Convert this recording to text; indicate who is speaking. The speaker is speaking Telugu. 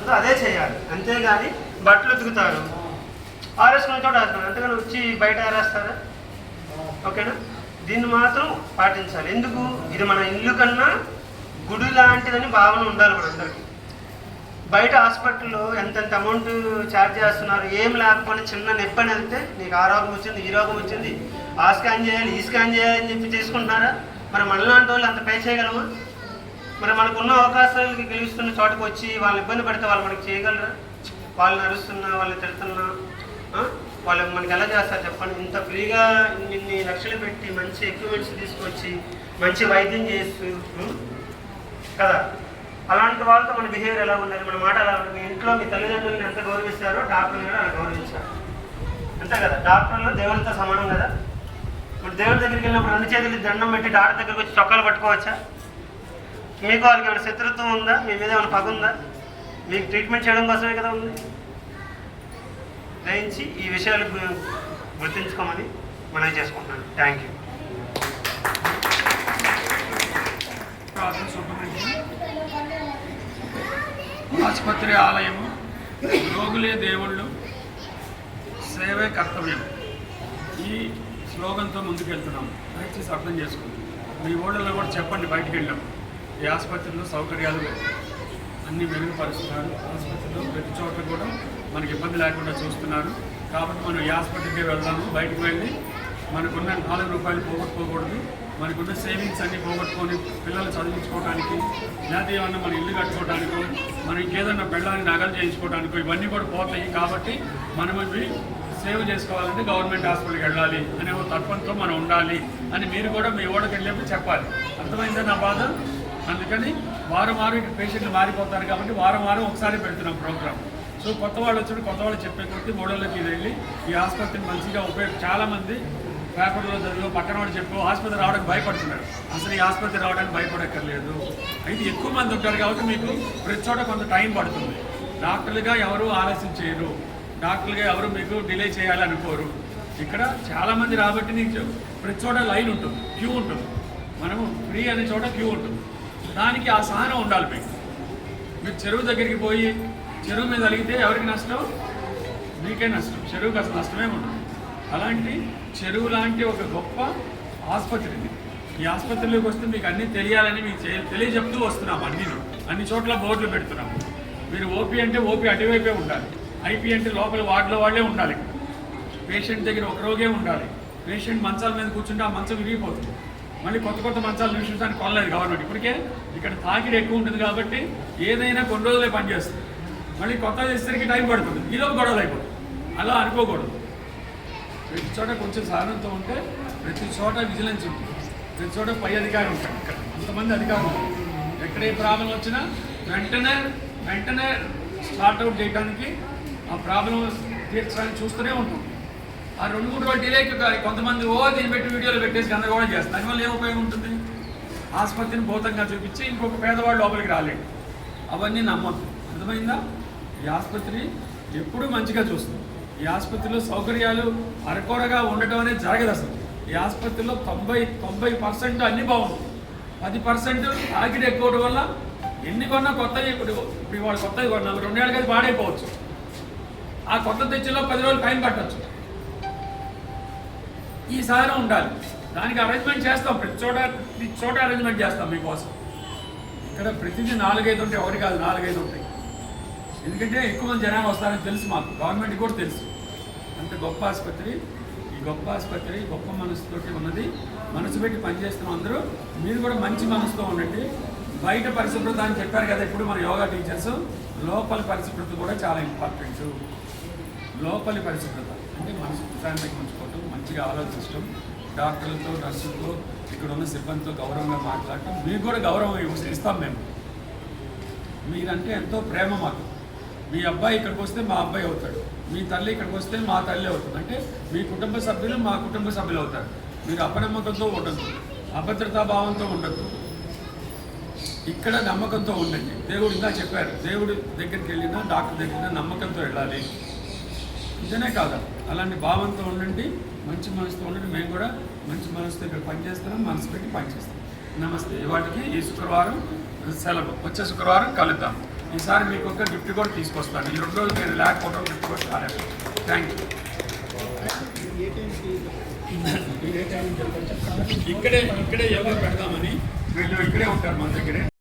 Speaker 1: ఉంటుందో అదే చేయాలి. అంతేగాని బట్టలు ఉతుకుతారు, ఆరేసుకున్న చోట ఆరేస్తారు, అంతేగాని వచ్చి బయట ఆరేస్తారా? ఓకేనా? దీన్ని మాత్రం పాటించాలి. ఎందుకు? ఇది మన ఇల్లు కన్నా గుడి లాంటిదని భావన ఉండాలి మనందరికీ. బయట హాస్పిటల్లో ఎంతెంత అమౌంట్ ఛార్జ్ చేస్తున్నారు. ఏం లేకపోయినా చిన్న నొప్పి అని వెళ్తే నీకు ఆ రోగం వచ్చింది, ఈ రోగం వచ్చింది, ఆ స్కాన్ చేయాలి, ఈ స్కాన్ చేయాలి అని చెప్పి చేసుకుంటున్నారా? మరి మనలాంటి వాళ్ళు అంత పే చేయగలమా? మరి మనకున్న అవకాశాలకి గెలుస్తున్న చోటకు వచ్చి వాళ్ళు ఇబ్బంది పడితే వాళ్ళు మనకి చేయగలరా? వాళ్ళని అరుస్తున్నా, వాళ్ళని తిడుతున్నా వాళ్ళు మనకి ఎలా చేస్తారు చెప్పండి? ఇంత ఫ్రీగా ఇన్ని లక్షలు పెట్టి మంచి ఎక్విప్మెంట్స్ తీసుకొచ్చి మంచి వైద్యం చేస్తూ కదా, అలాంటి వాళ్ళతో మన బిహేవియర్ ఎలా ఉండాలి, మన మాట ఎలా ఉండాలి? మీ ఇంట్లో మీ తల్లిదండ్రులను ఎంత గౌరవిస్తారో డాక్టర్ని కూడా అలా గౌరవించారు. అంతే కదా? డాక్టర్లు దేవుడితో సమానం కదా. ఇప్పుడు దేవుడి దగ్గరికి వెళ్ళినప్పుడు 2 చేతులు దండం పెట్టి డాక్టర్ దగ్గరికి వచ్చి చొక్కాలు పట్టుకోవచ్చా? మీకు వాళ్ళకి ఏమైనా శత్రుత్వం ఉందా? మీ మీద ఏమైనా పగ ఉందా? మీకు ట్రీట్మెంట్ చేయడం కోసమే కదా ఉంది. గ్రహించి ఈ విషయాలు గుర్తుంచుకోమని మనం చేసుకుంటున్నాను. Thank you.
Speaker 2: ఆసుపత్రి ఆలయము, రోగులే దేవుళ్ళు, సేవే కర్తవ్యం. ఈ స్లోగన్తో ముందుకెళ్తున్నాం. దయచేసి అర్థం చేసుకోండి. మీ ఊళ్ళలో కూడా చెప్పండి. బయటికి వెళ్ళాం, ఈ ఆసుపత్రిలో సౌకర్యాలు అన్నీ మెరుగుపరుస్తున్నారు. ఆసుపత్రిలో ప్రతి చోట కూడా మనకి ఇబ్బంది లేకుండా చూస్తున్నారు. కాబట్టి మనం ఈ ఆసుపత్రికి వెళ్దాము. బయటకు వెళ్ళి మనకున్న 4 రూపాయలు పోగొట్టుకోకూడదు. మనకున్న సేవింగ్స్ అన్నీ పోగొట్టుకొని పిల్లలు చదివించుకోవడానికి, లేదా ఏమన్నా మన ఇల్లు కట్టుకోవడానికో, మనం ఇంకేదన్నా పెళ్ళాన్ని నగలు చేయించుకోవడానికో ఇవన్నీ కూడా పోతాయి. కాబట్టి మనం ఇవి సేవ్ చేసుకోవాలంటే గవర్నమెంట్ హాస్పిటల్కి వెళ్ళాలి అనే ఒక తత్వంతో మనం ఉండాలి అని మీరు కూడా మీ ఊళ్ళకి వెళ్ళేప్పుడు చెప్పాలి. అర్థమైందా నా బాధ? అందుకని వారం ఇక్కడ పేషెంట్లు మారిపోతారు కాబట్టి వారం ఒకసారి పెడుతున్నాం ప్రోగ్రామ్. సో కొత్త వాళ్ళు వచ్చి కొత్త వాళ్ళు చెప్పే కొద్దీ ఊళ్ళలోకి వెళ్ళి ఈ ఆసుపత్రిని మంచిగా చాలామంది పేపర్లో చదివి పక్కన వాడు చెప్పు ఆసుపత్రి రావడానికి భయపడుతున్నారు. అసలు ఈ ఆసుపత్రి రావడానికి భయపడక్కర్లేదు. అయితే ఎక్కువ మంది ఉంటారు కాబట్టి మీకు ప్రతి చోట కొంత టైం పడుతుంది. డాక్టర్లుగా ఎవరు ఆలస్యం చేయరు, డాక్టర్లుగా ఎవరు మీకు డిలే చేయాలనుకోరు. ఇక్కడ చాలామంది రాబట్టి నీకు ప్రతి చోట లైన్ ఉంటుంది, క్యూ ఉంటుంది. మనము ఫ్రీ అనే చోట క్యూ ఉంటుంది. దానికి ఆ సహనం ఉండాలి మీకు. మీరు చెరువు దగ్గరికి పోయి చెరువు మీద అలిగితే ఎవరికి నష్టం? మీకే నష్టం. చెరువుకి అసలు నష్టమే ఉండదు. అలాంటి చెరువు లాంటి ఒక గొప్ప ఆసుపత్రి ఇది. ఈ ఆసుపత్రిలోకి వస్తే మీకు అన్నీ తెలియాలని మీకు తెలియజెప్తూ వస్తున్నాము. అన్ని చోట్ల బోర్డులు పెడుతున్నాము. మీరు ఓపీ అంటే ఓపీ అటువైపే ఉండాలి, ఐపీ అంటే లోపల వార్డులో వాళ్ళే ఉండాలి. పేషెంట్ దగ్గర ఒక రోగే ఉండాలి. పేషెంట్ మంచాల మీద కూర్చుంటే ఆ మంచం విరిగిపోతుంది. మళ్ళీ కొత్త మంచాలు నివసించడానికి కొనలేదు గవర్నమెంట్. ఇప్పటికే ఇక్కడ తాకిడి ఎక్కువ ఉంటుంది కాబట్టి ఏదైనా కొన్ని రోజులే పనిచేస్తుంది. మళ్ళీ కొత్త చేసేసరికి టైం పడుతుంది, ఈలోపు గొడవలు అయిపోతుంది. అలా అనుకోకూడదు. ప్రతి చోట కొంచెం సహనంతో ఉంటే ప్రతి చోట విజిలెన్స్ ఉంటుంది, ప్రతి చోట పై అధికారి ఉంటాడు. ఇక్కడ అంతమంది అధికారులు ఎక్కడ ఏ ప్రాబ్లం వచ్చినా వెంటనే స్టార్ట్అవుట్ చేయడానికి, ఆ ప్రాబ్లం తీర్చడానికి చూస్తూనే ఉంటాం. ఆ 2-3 రోజులు డిలేకి కొంతమంది దీన్ని పెట్టి వీడియోలు పెట్టేసి గందరగోళం చేస్తారు. దానివల్ల ఏం ఉపయోగం ఉంటుంది? ఆసుపత్రిని భూతంగా చూపించి ఇంకొక పేదవాడు లోపలికి రాలేడు. అవన్నీ నమ్మద్దు. అర్థమైందా? ఈ ఆసుపత్రి ఎప్పుడూ మంచిగా చూస్తుంది. ఈ ఆసుపత్రిలో సౌకర్యాలు అరకొరగా ఉండటం అనేది జరగదు అసలు. ఈ ఆసుపత్రిలో 90% అన్నీ బాగుంటుంది. 10% తాకిడి ఎక్కువ వల్ల ఎన్ని కొన్నా కొత్తవి ఇప్పుడు వాళ్ళు కొత్తవి కొన్నా 2 ఏళ్ళకి అది పాడైపోవచ్చు. ఆ కొత్త తెచ్చిలో 10 రోజులు టైం పట్టవచ్చు. ఈ సహనం ఉండాలి. దానికి అరేంజ్మెంట్ చేస్తాం. ప్రతి చోట అరేంజ్మెంట్ చేస్తాం మీకోసం. ఇక్కడ ప్రతిదీ 4-5 ఉంటాయి, ఒకటి కాదు 4-5 ఉంటాయి. ఎందుకంటే ఎక్కువ మంది జనాలు వస్తారని తెలుసు మాకు, గవర్నమెంట్కి కూడా తెలుసు. అంత గొప్ప ఆసుపత్రి. ఈ గొప్ప ఆసుపత్రి గొప్ప మనసుతోటి ఉన్నది. మనసు పెట్టి పనిచేస్తున్నాం అందరూ. మీరు కూడా మంచి మనసుతో ఉండండి. బయట పరిశుభ్రత అని చెప్పారు కదా ఇప్పుడు మన యోగా టీచర్స్. లోపలి పరిశుభ్రత కూడా చాలా ఇంపార్టెంట్. లోపలి పరిశుభ్రత అంటే మనసు ప్రశాంతంగా ఉంచుకోవటం, మంచిగా ఆలోచించడం, డాక్టర్లతో నర్సులతో ఇక్కడ ఉన్న సిబ్బందితో గౌరవంగా మాట్లాడటం. మీకు కూడా గౌరవం ఇస్తాం మేము. మీరంటే ఎంతో ప్రేమ మాకు. మీ అబ్బాయి ఇక్కడికి వస్తే మా అబ్బాయి అవుతాడు, మీ తల్లి ఇక్కడికి వస్తే మా తల్లి అవుతుంది. అంటే మీ కుటుంబ సభ్యులు మా కుటుంబ సభ్యులు అవుతారు. మీరు అపనమ్మకంతో ఉండద్దు, అభద్రతా భావంతో ఉండద్దు. ఇక్కడ నమ్మకంతో ఉండండి. దేవుడు ఇంకా చెప్పారు, దేవుడి దగ్గరికి వెళ్ళినా డాక్టర్ దగ్గర నమ్మకంతో వెళ్ళాలి. ఇదనే కాదా? అలాంటి భావంతో ఉండండి, మంచి మనసుతో ఉండండి. మేము కూడా మంచి మనసుతో ఇక్కడ పనిచేస్తున్నాం, మనసు పెట్టి పనిచేస్తాం. నమస్తే. వాటికి ఈ శుక్రవారం సెలవు. వచ్చే శుక్రవారం కలుద్దాం. ఈసారి మీకు ఒక గిఫ్ట్ కూడా తీసుకొస్తాను. ఈ 2 రోజులు నేను లేకపోవడం గిఫ్ట్ కూడా రాలేదు. Thank you. ఇక్కడే ఎవరు పెడదామని వీళ్ళు ఇక్కడే ఉంటారు మన దగ్గరే.